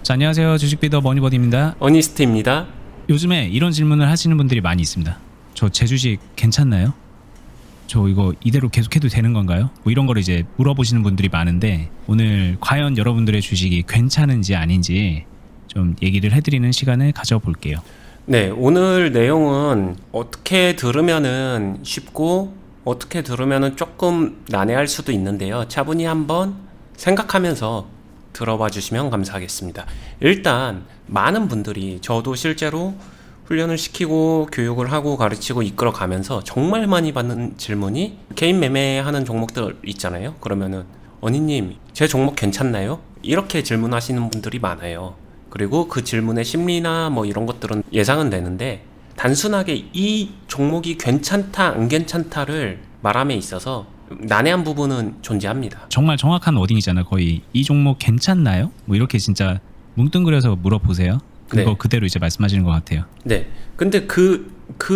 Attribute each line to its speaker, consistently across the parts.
Speaker 1: 자, 안녕하세요. 주식비더 머니버디입니다.
Speaker 2: 어니스트입니다.
Speaker 1: 요즘에 이런 질문을 하시는 분들이 많이 있습니다. 저 제 주식 괜찮나요? 저 이거 이대로 계속해도 되는 건가요? 뭐 이런 거를 이제 물어보시는 분들이 많은데, 오늘 과연 여러분들의 주식이 괜찮은지 아닌지 좀 얘기를 해드리는 시간을 가져볼게요.
Speaker 2: 네, 오늘 내용은 어떻게 들으면은 쉽고 어떻게 들으면은 조금 난해할 수도 있는데요. 차분히 한번 생각하면서 들어봐 주시면 감사하겠습니다. 일단 많은 분들이, 저도 실제로 훈련을 시키고 교육을 하고 가르치고 이끌어 가면서 정말 많이 받는 질문이, 개인 매매하는 종목들 있잖아요. 그러면은 어니님 제 종목 괜찮나요? 이렇게 질문하시는 분들이 많아요. 그리고 그 질문의 심리나 뭐 이런 것들은 예상은 되는데, 단순하게 이 종목이 괜찮다 안 괜찮다를 말함에 있어서 난해한 부분은 존재합니다.
Speaker 1: 정말 정확한 워딩이잖아요. 거의 이 종목 괜찮나요? 뭐 이렇게 진짜 뭉뚱그려서 물어보세요. 그거
Speaker 2: 네.
Speaker 1: 그대로 이제 말씀하시는 것 같아요.
Speaker 2: 네. 근데 그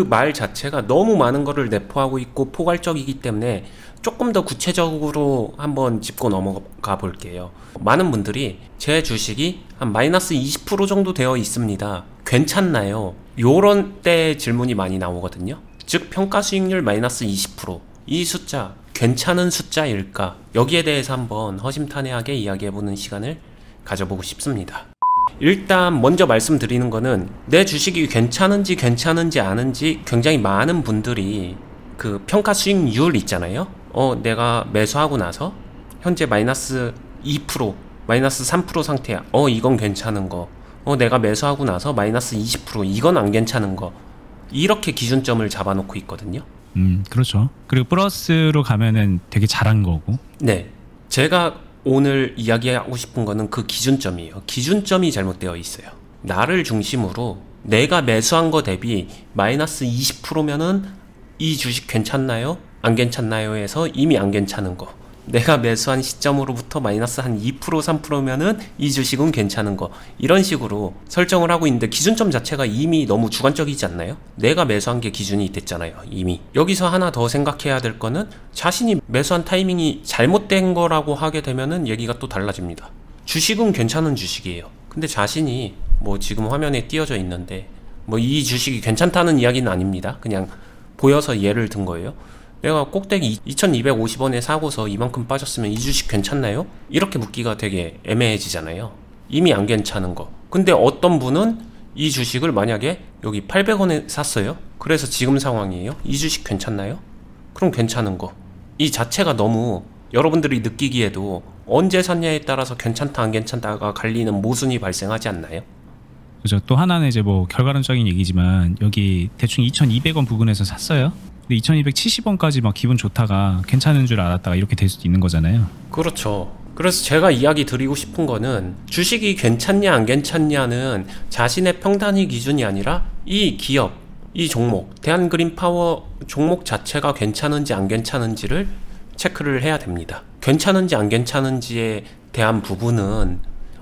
Speaker 2: 말 자체가 너무 많은 거를 내포하고 있고 포괄적이기 때문에 조금 더 구체적으로 한번 짚고 넘어가 볼게요. 많은 분들이 제 주식이 한 마이너스 20% 정도 되어 있습니다. 괜찮나요? 요런 때 질문이 많이 나오거든요. 즉 평가 수익률 마이너스 20%. 이 숫자 괜찮은 숫자일까? 여기에 대해서 한번 허심탄회하게 이야기해보는 시간을 가져보고 싶습니다. 일단 먼저 말씀드리는 거는, 내 주식이 괜찮은지 아닌지 굉장히 많은 분들이 그 평가 수익률 있잖아요. 내가 매수하고 나서 현재 마이너스 2%, 마이너스 3% 상태야. 이건 괜찮은 거. 내가 매수하고 나서 마이너스 20%, 이건 안 괜찮은 거. 이렇게 기준점을 잡아놓고 있거든요.
Speaker 1: 그렇죠. 그리고 플러스로 가면은 되게 잘한 거고.
Speaker 2: 네. 제가 오늘 이야기하고 싶은 거는 그 기준점이에요. 기준점이 잘못되어 있어요. 나를 중심으로 내가 매수한 거 대비 마이너스 20%면은 이 주식 괜찮나요? 안 괜찮나요? 해서 이미 안 괜찮은 거. 내가 매수한 시점으로부터 마이너스 한 2%, 3%면은 이 주식은 괜찮은 거. 이런 식으로 설정을 하고 있는데, 기준점 자체가 이미 너무 주관적이지 않나요? 내가 매수한 게 기준이 됐잖아요, 이미. 여기서 하나 더 생각해야 될 거는, 자신이 매수한 타이밍이 잘못된 거라고 하게 되면은 얘기가 또 달라집니다. 주식은 괜찮은 주식이에요. 근데 자신이 뭐 지금 화면에 띄어져 있는데, 뭐 이 주식이 괜찮다는 이야기는 아닙니다. 그냥 보여서 예를 든 거예요. 내가 꼭대기 2250원에 사고서 이만큼 빠졌으면 이 주식 괜찮나요? 이렇게 묻기가 되게 애매해지잖아요. 이미 안 괜찮은 거. 근데 어떤 분은 이 주식을 만약에 여기 800원에 샀어요. 그래서 지금 상황이에요. 이 주식 괜찮나요? 그럼 괜찮은 거. 이 자체가 너무 여러분들이 느끼기에도 언제 샀냐에 따라서 괜찮다 안 괜찮다가 갈리는 모순이 발생하지 않나요?
Speaker 1: 그죠. 또 하나는 이제 뭐 결과론적인 얘기지만, 여기 대충 2200원 부근에서 샀어요. 근데 2270원까지 막 기분 좋다가 괜찮은 줄 알았다가 이렇게 될 수도 있는 거잖아요.
Speaker 2: 그렇죠. 그래서 제가 이야기 드리고 싶은 거는, 주식이 괜찮냐 안 괜찮냐는 자신의 평단위 기준이 아니라 이 기업, 이 종목, 대한그린파워 종목 자체가 괜찮은지 안 괜찮은지를 체크를 해야 됩니다. 괜찮은지 안 괜찮은지에 대한 부분은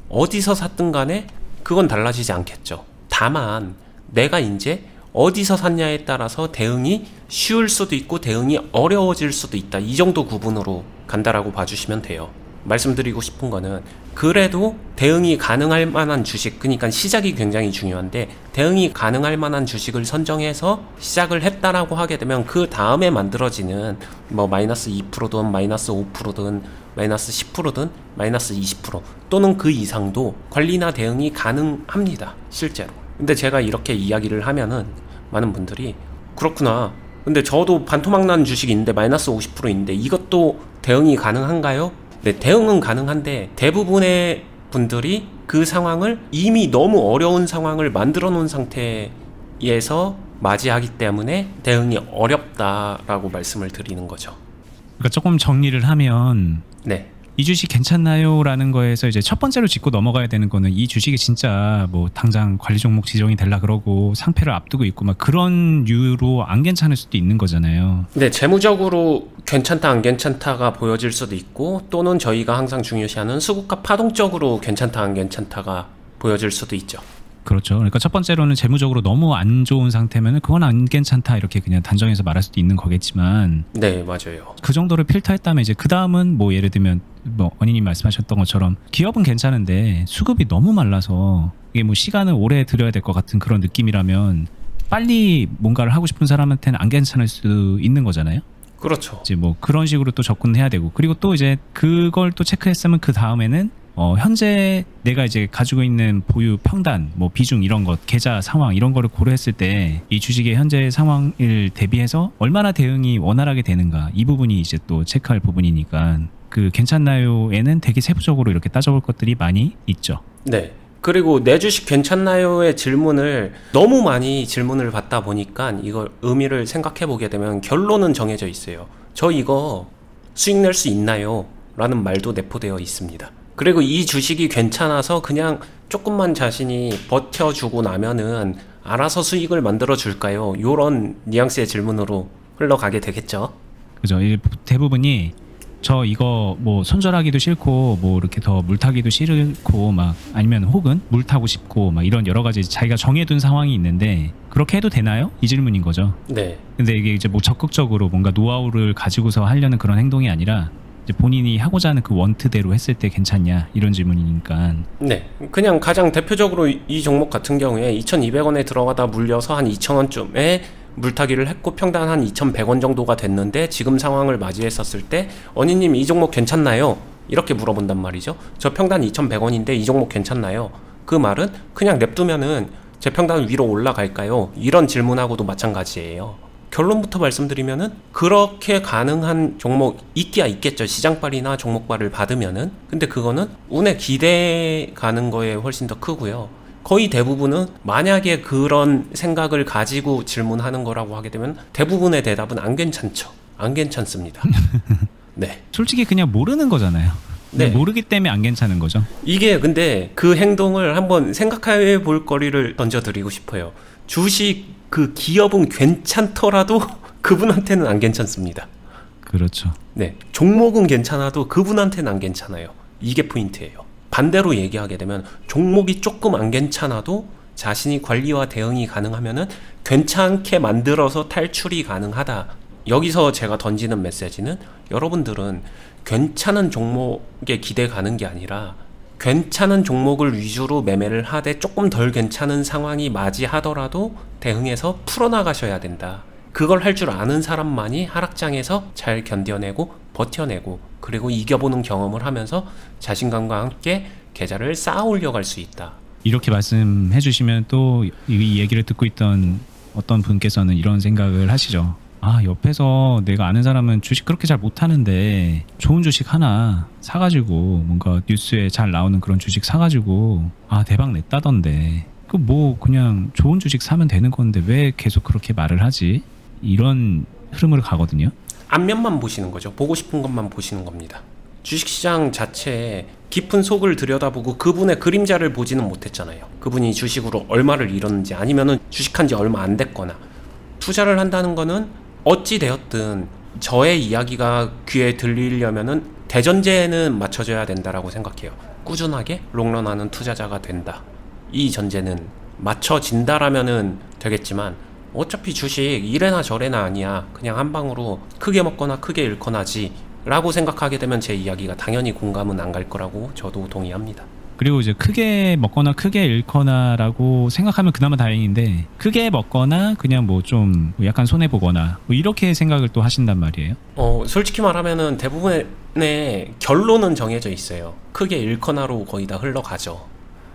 Speaker 2: 어디서 샀든 간에 그건 달라지지 않겠죠. 다만 내가 이제 어디서 샀냐에 따라서 대응이 쉬울 수도 있고 대응이 어려워질 수도 있다. 이 정도 구분으로 간다라고 봐주시면 돼요. 말씀드리고 싶은 거는, 그래도 대응이 가능할 만한 주식, 그러니까 시작이 굉장히 중요한데, 대응이 가능할 만한 주식을 선정해서 시작을 했다라고 하게 되면 그 다음에 만들어지는 뭐 마이너스 2%든 마이너스 5%든 마이너스 10%든 마이너스 20% 또는 그 이상도 관리나 대응이 가능합니다, 실제로. 근데 제가 이렇게 이야기를 하면은 많은 분들이, 그렇구나, 근데 저도 반토막 난 주식인데 마이너스 50%인데 이것도 대응이 가능한가요? 네, 대응은 가능한데 대부분의 분들이 그 상황을, 이미 너무 어려운 상황을 만들어 놓은 상태에서 맞이하기 때문에 대응이 어렵다라고 말씀을 드리는 거죠.
Speaker 1: 그러니까 조금 정리를 하면,
Speaker 2: 네.
Speaker 1: 이 주식 괜찮나요? 라는 거에서 이제 첫 번째로 짚고 넘어가야 되는 거는, 이 주식이 진짜 뭐 당장 관리 종목 지정이 되려 그러고 상패를 앞두고 있고 막 그런 이유로 안 괜찮을 수도 있는 거잖아요.
Speaker 2: 네, 재무적으로 괜찮다 안 괜찮다가 보여질 수도 있고, 또는 저희가 항상 중요시하는 수급과 파동적으로 괜찮다 안 괜찮다가 보여질 수도 있죠.
Speaker 1: 그렇죠. 그러니까 첫 번째로는 재무적으로 너무 안 좋은 상태면은 그건 안 괜찮다 이렇게 그냥 단정해서 말할 수도 있는 거겠지만,
Speaker 2: 네, 맞아요.
Speaker 1: 그 정도를 필터했다면 이제 그 다음은 뭐 예를 들면 뭐 언니님 말씀하셨던 것처럼 기업은 괜찮은데 수급이 너무 말라서 이게 뭐 시간을 오래 들여야 될 것 같은 그런 느낌이라면 빨리 뭔가를 하고 싶은 사람한테는 안 괜찮을 수 있는 거잖아요.
Speaker 2: 그렇죠.
Speaker 1: 이제 뭐 그런 식으로 또 접근해야 되고, 그리고 또 이제 그걸 또 체크했으면 그 다음에는 현재 내가 이제 가지고 있는 보유 평단, 뭐 비중 이런 것, 계좌 상황 이런 거를 고려했을 때 이 주식의 현재 상황을 대비해서 얼마나 대응이 원활하게 되는가, 이 부분이 이제 또 체크할 부분이니까 그 괜찮나요에는 되게 세부적으로 이렇게 따져볼 것들이 많이 있죠.
Speaker 2: 네. 그리고 내 주식 괜찮나요의 질문을 너무 많이 질문을 받다 보니까 이걸 의미를 생각해 보게 되면 결론은 정해져 있어요. 저 이거 수익 낼 수 있나요? 라는 말도 내포되어 있습니다. 그리고 이 주식이 괜찮아서 그냥 조금만 자신이 버텨주고 나면은 알아서 수익을 만들어 줄까요? 요런 뉘앙스의 질문으로 흘러가게 되겠죠.
Speaker 1: 그죠. 대부분이 저 이거 뭐 손절하기도 싫고 뭐 이렇게 더 물타기도 싫고 막 아니면 혹은 물 타고 싶고 막 이런 여러 가지 자기가 정해둔 상황이 있는데 그렇게 해도 되나요? 이 질문인 거죠.
Speaker 2: 네.
Speaker 1: 근데 이게 이제 뭐 적극적으로 뭔가 노하우를 가지고서 하려는 그런 행동이 아니라 이제 본인이 하고자 하는 그 원트대로 했을 때 괜찮냐 이런 질문이니까.
Speaker 2: 네. 그냥 가장 대표적으로 이 종목 같은 경우에 2,200원에 들어가다 물려서 한 2,000원쯤에 물타기를 했고 평단 한 2,100원 정도가 됐는데 지금 상황을 맞이했었을 때 언니님 이 종목 괜찮나요? 이렇게 물어본단 말이죠. 저 평단 2,100원인데 이 종목 괜찮나요? 그 말은 그냥 냅두면은 제 평단 위로 올라갈까요? 이런 질문하고도 마찬가지예요. 결론부터 말씀드리면은 그렇게 가능한 종목 있기야 있겠죠. 시장발이나 종목발을 받으면은. 근데 그거는 운에 기대 가는 거에 훨씬 더 크고요. 거의 대부분은 만약에 그런 생각을 가지고 질문하는 거라고 하게 되면 대부분의 대답은 안 괜찮죠. 안 괜찮습니다. 네.
Speaker 1: 솔직히 그냥 모르는 거잖아요.
Speaker 2: 네.
Speaker 1: 모르기 때문에 안 괜찮은 거죠.
Speaker 2: 이게 근데 그 행동을 한번 생각해 볼 거리를 던져드리고 싶어요. 주식 그 기업은 괜찮더라도 그분한테는 안 괜찮습니다.
Speaker 1: 그렇죠.
Speaker 2: 네. 종목은 괜찮아도 그분한테는 안 괜찮아요. 이게 포인트예요. 반대로 얘기하게 되면 종목이 조금 안 괜찮아도 자신이 관리와 대응이 가능하면은 괜찮게 만들어서 탈출이 가능하다. 여기서 제가 던지는 메시지는 여러분들은 괜찮은 종목에 기대 가는 게 아니라 괜찮은 종목을 위주로 매매를 하되 조금 덜 괜찮은 상황이 맞이하더라도 대응해서 풀어나가셔야 된다. 그걸 할 줄 아는 사람만이 하락장에서 잘 견뎌내고 버텨내고 그리고 이겨보는 경험을 하면서 자신감과 함께 계좌를 쌓아 올려갈 수 있다.
Speaker 1: 이렇게 말씀해 주시면 또 이 얘기를 듣고 있던 어떤 분께서는 이런 생각을 하시죠. 아, 옆에서 내가 아는 사람은 주식 그렇게 잘 못하는데 좋은 주식 하나 사가지고 뭔가 뉴스에 잘 나오는 그런 주식 사가지고 아 대박 냈다던데 그 뭐 그냥 좋은 주식 사면 되는 건데 왜 계속 그렇게 말을 하지? 이런 흐름으로 가거든요.
Speaker 2: 앞면만 보시는 거죠. 보고 싶은 것만 보시는 겁니다. 주식시장 자체에 깊은 속을 들여다보고 그분의 그림자를 보지는 못했잖아요. 그분이 주식으로 얼마를 잃었는지 아니면은 주식한 지 얼마 안 됐거나. 투자를 한다는 거는 어찌 되었든 저의 이야기가 귀에 들리려면은 대전제는 맞춰줘야 된다라고 생각해요. 꾸준하게 롱런하는 투자자가 된다. 이 전제는 맞춰진다라면은 되겠지만 어차피 주식 이래나 저래나 아니야. 그냥 한 방으로 크게 먹거나 크게 잃거나지 라고 생각하게 되면 제 이야기가 당연히 공감은 안 갈 거라고 저도 동의합니다.
Speaker 1: 그리고 이제 크게 먹거나 크게 잃거나라고 생각하면 그나마 다행인데 크게 먹거나 그냥 뭐 좀 약간 손해보거나 뭐 이렇게 생각을 또 하신단 말이에요.
Speaker 2: 솔직히 말하면은 대부분의 결론은 정해져 있어요. 크게 잃거나로 거의 다 흘러가죠.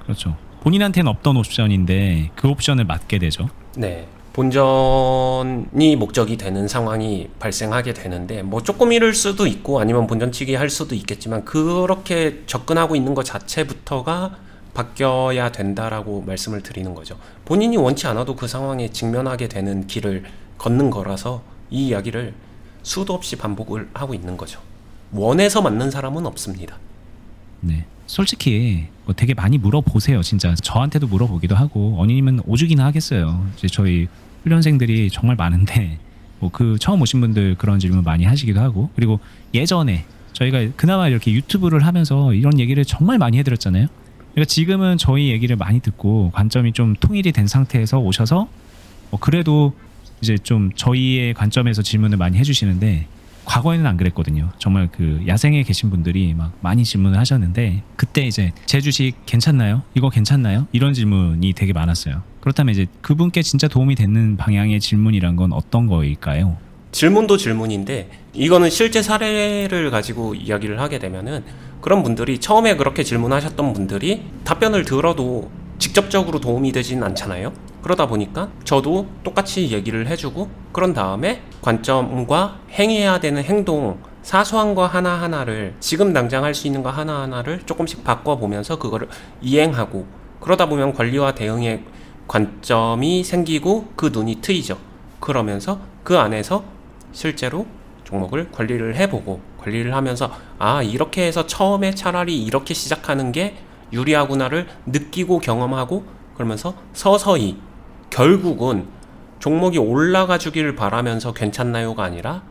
Speaker 1: 그렇죠. 본인한테는 없던 옵션인데 그 옵션을 맞게 되죠.
Speaker 2: 네. 본전이 목적이 되는 상황이 발생하게 되는데 뭐 조금 잃을 수도 있고 아니면 본전치기 할 수도 있겠지만 그렇게 접근하고 있는 것 자체부터가 바뀌어야 된다라고 말씀을 드리는 거죠. 본인이 원치 않아도 그 상황에 직면하게 되는 길을 걷는 거라서 이 이야기를 수도 없이 반복을 하고 있는 거죠. 원해서 맞는 사람은 없습니다.
Speaker 1: 네. 솔직히 뭐 되게 많이 물어보세요. 진짜 저한테도 물어보기도 하고 언니님은 오죽이나 하겠어요. 이제 저희 훈련생들이 정말 많은데 뭐 그 처음 오신 분들 그런 질문 많이 하시기도 하고 그리고 예전에 저희가 그나마 이렇게 유튜브를 하면서 이런 얘기를 정말 많이 해드렸잖아요. 그러니까 지금은 저희 얘기를 많이 듣고 관점이 좀 통일이 된 상태에서 오셔서 그래도 이제 좀 저희의 관점에서 질문을 많이 해주시는데 과거에는 안 그랬거든요. 정말 그 야생에 계신 분들이 막 많이 질문을 하셨는데 그때 이제 제 주식 괜찮나요? 이거 괜찮나요? 이런 질문이 되게 많았어요. 그렇다면 이제 그분께 진짜 도움이 되는 방향의 질문이란 건 어떤 거일까요?
Speaker 2: 질문도 질문인데 이거는 실제 사례를 가지고 이야기를 하게 되면은 그런 분들이 처음에 그렇게 질문하셨던 분들이 답변을 들어도 직접적으로 도움이 되진 않잖아요. 그러다 보니까 저도 똑같이 얘기를 해주고 그런 다음에 관점과 행해야 되는 행동 사소한 거 하나하나를 지금 당장 할 수 있는 거 하나하나를 조금씩 바꿔보면서 그거를 이행하고 그러다 보면 관리와 대응의 관점이 생기고 그 눈이 트이죠. 그러면서 그 안에서 실제로 종목을 관리를 해보고 관리를 하면서 아 이렇게 해서 처음에 차라리 이렇게 시작하는 게 유리하구나를 느끼고 경험하고 그러면서 서서히 결국은 종목이 올라가 주기를 바라면서 괜찮나요가 아니라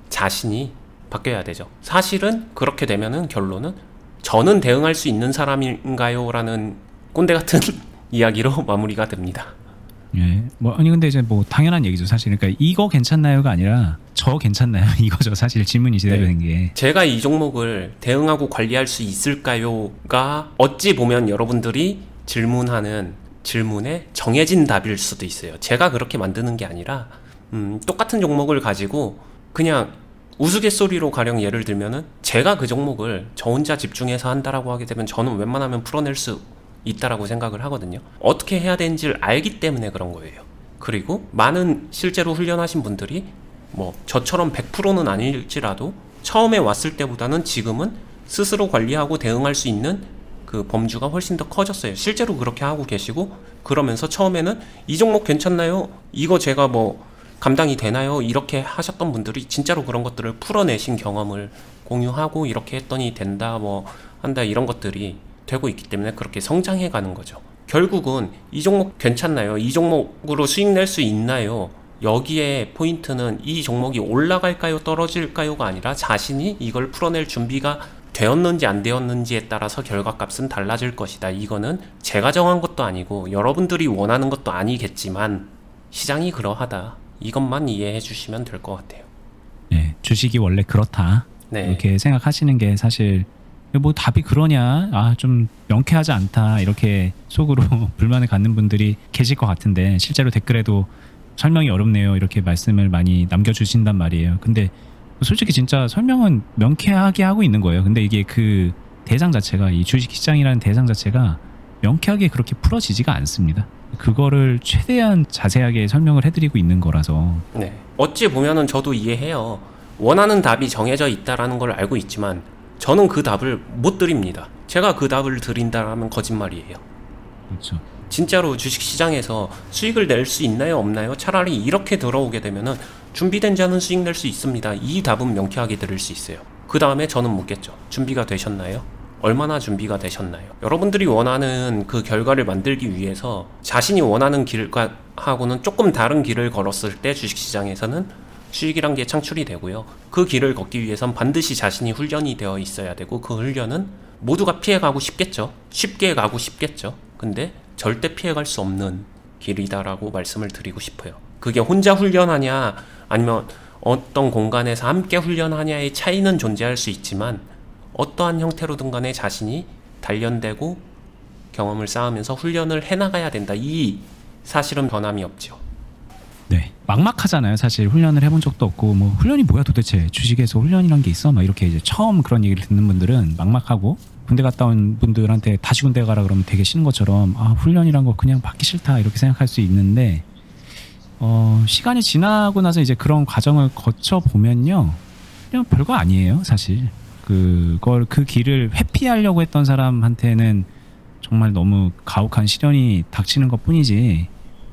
Speaker 2: 자신이 바뀌어야 되죠. 사실은 그렇게 되면은 결론은 저는 대응할 수 있는 사람인가요? 라는 꼰대 같은 이야기로 마무리가 됩니다.
Speaker 1: 예. 뭐 아니 근데 이제 뭐 당연한 얘기죠, 사실. 그러니까 이거 괜찮나요가 아니라 저 괜찮나요? 이거죠. 사실 질문이 제대로 된 게.
Speaker 2: 제가 이 종목을 대응하고 관리할 수 있을까요?가 어찌 보면 여러분들이 질문하는 질문에 정해진 답일 수도 있어요. 제가 그렇게 만드는 게 아니라 똑같은 종목을 가지고 그냥 우스갯소리로 가령 예를 들면은 제가 그 종목을 저 혼자 집중해서 한다라고 하게 되면 저는 웬만하면 풀어낼 수 있다라고 생각을 하거든요. 어떻게 해야 되는지를 알기 때문에 그런 거예요. 그리고 많은 실제로 훈련하신 분들이 뭐 저처럼 100%는 아닐지라도 처음에 왔을 때보다는 지금은 스스로 관리하고 대응할 수 있는 그 범주가 훨씬 더 커졌어요. 실제로 그렇게 하고 계시고 그러면서 처음에는 이 종목 괜찮나요? 이거 제가 뭐 감당이 되나요? 이렇게 하셨던 분들이 진짜로 그런 것들을 풀어내신 경험을 공유하고 이렇게 했더니 된다 뭐 한다 이런 것들이 되고 있기 때문에 그렇게 성장해 가는 거죠. 결국은 이 종목 괜찮나요? 이 종목으로 수익 낼 수 있나요? 여기에 포인트는 이 종목이 올라갈까요? 떨어질까요가 아니라 자신이 이걸 풀어낼 준비가 되었는지 안 되었는지에 따라서 결과값은 달라질 것이다. 이거는 제가 정한 것도 아니고 여러분들이 원하는 것도 아니겠지만 시장이 그러하다. 이것만 이해해 주시면 될 것 같아요.
Speaker 1: 네, 주식이 원래 그렇다.
Speaker 2: 네.
Speaker 1: 이렇게 생각하시는 게 사실 뭐 답이 그러냐, 아 좀 명쾌하지 않다 이렇게 속으로 불만을 갖는 분들이 계실 것 같은데 실제로 댓글에도 설명이 어렵네요 이렇게 말씀을 많이 남겨주신단 말이에요. 근데 솔직히 진짜 설명은 명쾌하게 하고 있는 거예요. 근데 이게 그 대상 자체가 이 주식시장이라는 대상 자체가 명쾌하게 그렇게 풀어지지가 않습니다. 그거를 최대한 자세하게 설명을 해드리고 있는 거라서.
Speaker 2: 네. 어찌 보면은 저도 이해해요. 원하는 답이 정해져 있다라는 걸 알고 있지만 저는 그 답을 못 드립니다. 제가 그 답을 드린다라면 거짓말이에요.
Speaker 1: 그렇죠.
Speaker 2: 진짜로 주식시장에서 수익을 낼 수 있나요 없나요? 차라리 이렇게 들어오게 되면은 준비된 자는 수익 낼 수 있습니다. 이 답은 명쾌하게 드릴 수 있어요. 그 다음에 저는 묻겠죠. 준비가 되셨나요? 얼마나 준비가 되셨나요? 여러분들이 원하는 그 결과를 만들기 위해서 자신이 원하는 길하고는 조금 다른 길을 걸었을 때 주식시장에서는 수익이란 게 창출이 되고요. 그 길을 걷기 위해선 반드시 자신이 훈련이 되어 있어야 되고 그 훈련은 모두가 피해가고 싶겠죠. 쉽게 가고 싶겠죠. 근데 절대 피해갈 수 없는 길이다라고 말씀을 드리고 싶어요. 그게 혼자 훈련하냐 아니면 어떤 공간에서 함께 훈련하냐의 차이는 존재할 수 있지만 어떠한 형태로든 간에 자신이 단련되고 경험을 쌓으면서 훈련을 해나가야 된다. 이 사실은 변함이 없죠.
Speaker 1: 네, 막막하잖아요. 사실 훈련을 해본 적도 없고 뭐 훈련이 뭐야 도대체 주식에서 훈련이란 게 있어? 막 이렇게 이제 처음 그런 얘기를 듣는 분들은 막막하고 군대 갔다 온 분들한테 다시 군대 가라 그러면 되게 싫은 것처럼 아 훈련이란 거 그냥 받기 싫다 이렇게 생각할 수 있는데 시간이 지나고 나서 이제 그런 과정을 거쳐 보면요 그냥 별거 아니에요. 사실 그 길을 회피하려고 했던 사람한테는 정말 너무 가혹한 시련이 닥치는 것 뿐이지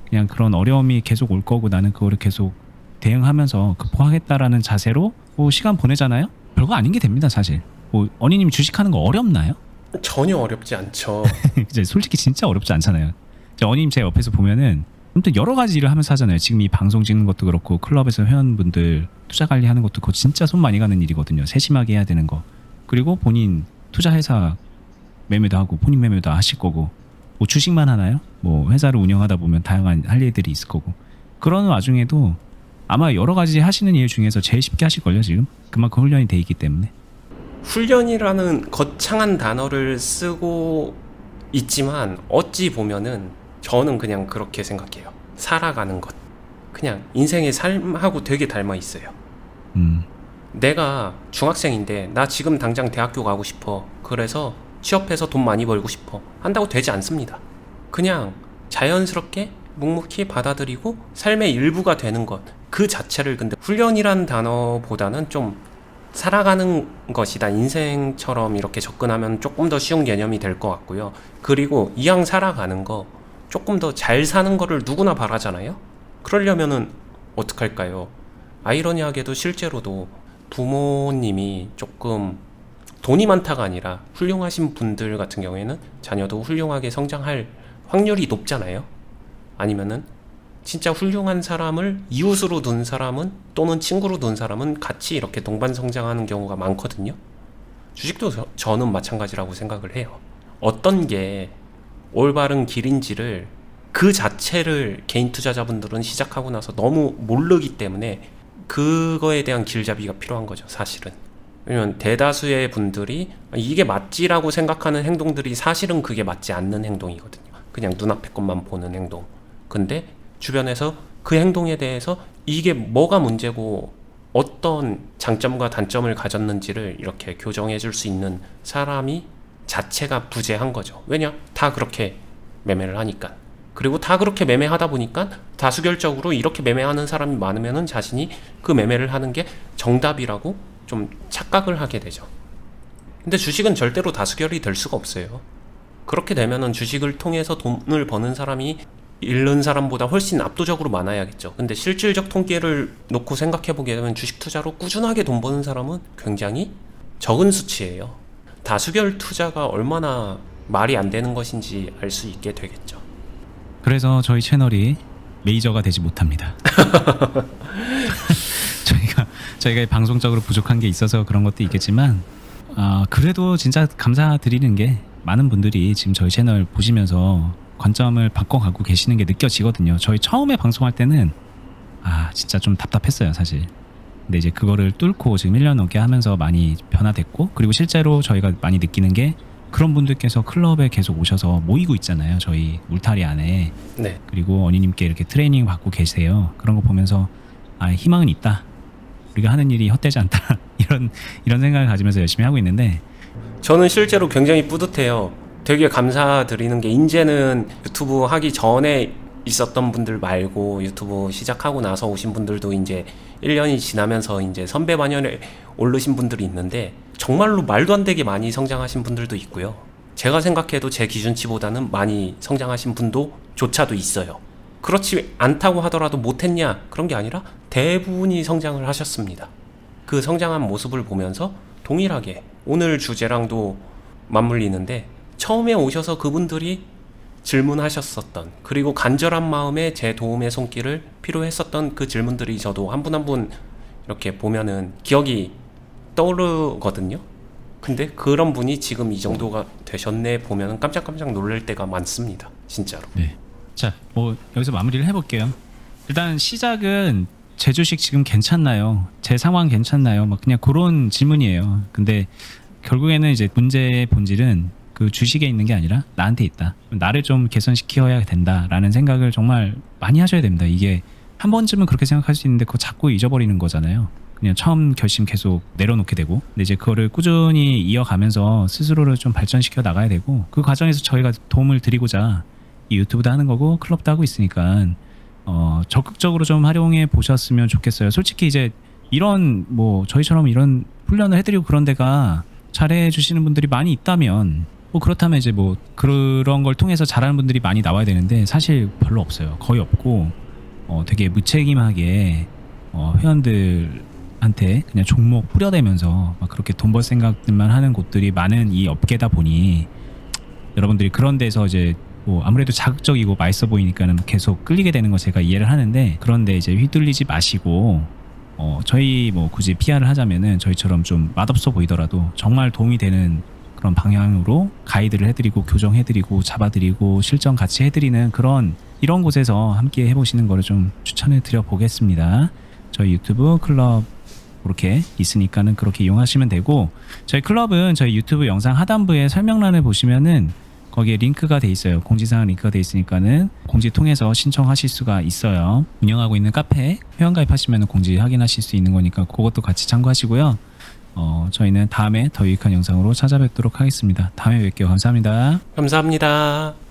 Speaker 1: 그냥 그런 어려움이 계속 올 거고 나는 그거를 계속 대응하면서 극복하겠다라는 자세로 뭐 시간 보내잖아요. 별거 아닌 게 됩니다. 사실 뭐 언니님이 주식하는 거 어렵나요?
Speaker 2: 전혀 어렵지 않죠.
Speaker 1: 이제 솔직히 진짜 어렵지 않잖아요. 언니님 제 옆에서 보면은 아무튼 여러 가지 일을 하면서 하잖아요. 지금 이 방송 찍는 것도 그렇고 클럽에서 회원분들 투자 관리하는 것도 그거 진짜 손 많이 가는 일이거든요. 세심하게 해야 되는 거. 그리고 본인 투자회사 매매도 하고 본인 매매도 하실 거고 뭐 주식만 하나요? 뭐 회사를 운영하다 보면 다양한 할 일들이 있을 거고 그런 와중에도 아마 여러 가지 하시는 일 중에서 제일 쉽게 하실걸요 지금. 그만큼 훈련이 돼 있기 때문에.
Speaker 2: 훈련이라는 거창한 단어를 쓰고 있지만 어찌 보면은 저는 그냥 그렇게 생각해요. 살아가는 것. 그냥 인생의 삶하고 되게 닮아 있어요. 내가 중학생인데 나 지금 당장 대학교 가고 싶어. 그래서 취업해서 돈 많이 벌고 싶어. 한다고 되지 않습니다. 그냥 자연스럽게 묵묵히 받아들이고 삶의 일부가 되는 것. 그 자체를 근데 훈련이란 단어보다는 좀 살아가는 것이다. 인생처럼 이렇게 접근하면 조금 더 쉬운 개념이 될 것 같고요. 그리고 이왕 살아가는 거 조금 더 잘 사는 거를 누구나 바라잖아요. 그러려면은 어떡할까요? 아이러니하게도 실제로도 부모님이 조금 돈이 많다가 아니라 훌륭하신 분들 같은 경우에는 자녀도 훌륭하게 성장할 확률이 높잖아요. 아니면은 진짜 훌륭한 사람을 이웃으로 둔 사람은 또는 친구로 둔 사람은 같이 이렇게 동반 성장하는 경우가 많거든요. 주식도 저는 마찬가지라고 생각을 해요. 어떤 게 올바른 길인지를 그 자체를 개인 투자자분들은 시작하고 나서 너무 모르기 때문에 그거에 대한 길잡이가 필요한 거죠, 사실은. 왜냐면 대다수의 분들이 이게 맞지라고 생각하는 행동들이 사실은 그게 맞지 않는 행동이거든요. 그냥 눈앞의 것만 보는 행동. 근데 주변에서 그 행동에 대해서 이게 뭐가 문제고 어떤 장점과 단점을 가졌는지를 이렇게 교정해 줄 수 있는 사람이 자체가 부재한 거죠. 왜냐? 다 그렇게 매매를 하니까. 그리고 다 그렇게 매매하다 보니까 다수결적으로 이렇게 매매하는 사람이 많으면은 자신이 그 매매를 하는 게 정답이라고 좀 착각을 하게 되죠. 근데 주식은 절대로 다수결이 될 수가 없어요. 그렇게 되면은 주식을 통해서 돈을 버는 사람이 잃는 사람보다 훨씬 압도적으로 많아야겠죠. 근데 실질적 통계를 놓고 생각해보게 되면 주식 투자로 꾸준하게 돈 버는 사람은 굉장히 적은 수치예요. 다수결 투자가 얼마나 말이 안 되는 것인지 알 수 있게 되겠죠.
Speaker 1: 그래서 저희 채널이 메이저가 되지 못합니다. 저희가 방송적으로 부족한 게 있어서 그런 것도 있겠지만 그래도 진짜 감사드리는 게 많은 분들이 지금 저희 채널 보시면서 관점을 바꿔가고 계시는 게 느껴지거든요. 저희 처음에 방송할 때는 진짜 좀 답답했어요, 사실. 근데 이제 그거를 뚫고 지금 1년 넘게 하면서 많이 변화됐고, 그리고 실제로 저희가 많이 느끼는 게 그런 분들께서 클럽에 계속 오셔서 모이고 있잖아요, 저희 울타리 안에.
Speaker 2: 네.
Speaker 1: 그리고 언니님께 이렇게 트레이닝 받고 계세요. 그런 거 보면서 희망은 있다, 우리가 하는 일이 헛되지 않다 이런 생각을 가지면서 열심히 하고 있는데,
Speaker 2: 저는 실제로 굉장히 뿌듯해요. 되게 감사드리는 게 이제는 유튜브 하기 전에 있었던 분들 말고 유튜브 시작하고 나서 오신 분들도 이제 1년이 지나면서 이제 선배 반열에 오르신 분들이 있는데 정말로 말도 안 되게 많이 성장하신 분들도 있고요. 제가 생각해도 제 기준치보다는 많이 성장하신 분도 조차도 있어요. 그렇지 않다고 하더라도 못했냐, 그런 게 아니라 대부분이 성장을 하셨습니다. 그 성장한 모습을 보면서 동일하게 오늘 주제랑도 맞물리는데, 처음에 오셔서 그분들이 질문하셨었던, 그리고 간절한 마음에 제 도움의 손길을 필요했었던 그 질문들이 저도 한 분 한 분 이렇게 보면은 기억이 떠오르거든요. 근데 그런 분이 지금 이 정도가 되셨네 보면은 깜짝깜짝 놀랄 때가 많습니다, 진짜로.
Speaker 1: 네. 자, 뭐 여기서 마무리를 해볼게요. 일단 시작은 제 주식 지금 괜찮나요? 제 상황 괜찮나요? 막 그냥 그런 질문이에요. 근데 결국에는 이제 문제의 본질은 그 주식에 있는 게 아니라 나한테 있다. 나를 좀 개선시켜야 된다라는 생각을 정말 많이 하셔야 됩니다. 이게 한 번쯤은 그렇게 생각할 수 있는데 그거 자꾸 잊어버리는 거잖아요. 그냥 처음 결심 계속 내려놓게 되고, 근데 이제 그거를 꾸준히 이어가면서 스스로를 좀 발전시켜 나가야 되고, 그 과정에서 저희가 도움을 드리고자 이 유튜브도 하는 거고 클럽도 하고 있으니까 적극적으로 좀 활용해 보셨으면 좋겠어요. 솔직히 이제 이런 뭐 저희처럼 이런 훈련을 해드리고 그런 데가 잘해 주시는 분들이 많이 있다면 뭐 그렇다면 이제 뭐 그런 걸 통해서 잘하는 분들이 많이 나와야 되는데 사실 별로 없어요. 거의 없고 되게 무책임하게 회원들한테 그냥 종목 뿌려대면서 막 그렇게 돈 벌 생각들만 하는 곳들이 많은 이 업계다 보니 여러분들이 그런 데서 이제 뭐 아무래도 자극적이고 맛있어 보이니까는 계속 끌리게 되는 거 제가 이해를 하는데, 그런데 이제 휘둘리지 마시고 저희 뭐 굳이 PR을 하자면은 저희처럼 좀 맛없어 보이더라도 정말 도움이 되는 그런 방향으로 가이드를 해드리고 교정해드리고 잡아드리고 실전 같이 해드리는 이런 곳에서 함께 해보시는 거를 좀 추천해 드려 보겠습니다. 저희 유튜브 클럽 그렇게 있으니까는 그렇게 이용하시면 되고, 저희 클럽은 저희 유튜브 영상 하단부에 설명란을 보시면은 거기에 링크가 돼 있어요. 공지사항 링크가 돼 있으니까는 공지 통해서 신청하실 수가 있어요. 운영하고 있는 카페 회원가입하시면 공지 확인하실 수 있는 거니까 그것도 같이 참고하시고요. 저희는 다음에 더 유익한 영상으로 찾아뵙도록 하겠습니다. 다음에 뵐게요. 감사합니다.
Speaker 2: 감사합니다.